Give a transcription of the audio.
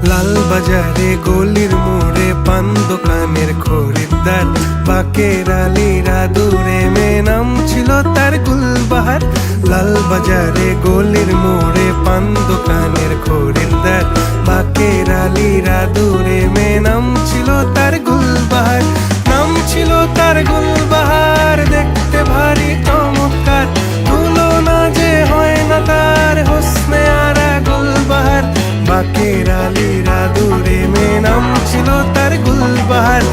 লাল বাজারে গলির মোড়ে পান দোকানের খরিদ্দার, বাকের আলীরা দূরে মেয়ে নাম ছিল তার গুলবাহার। লাল বাজারে গলির মোড়ে পান দোকানের খরিদ্দার, বাকের আলীরা দূরে মেয়ে নাম ছিল তার গুলবাহার। নাম ছিল তার গুলবাহার, দেখতে ভারী চমৎকার, তুলনা যে হয় না তার হোসনে আরা গুলবাহার। বাকের আলীরা দূরে মেয়ে নাম ছিল তার গুলবাহার।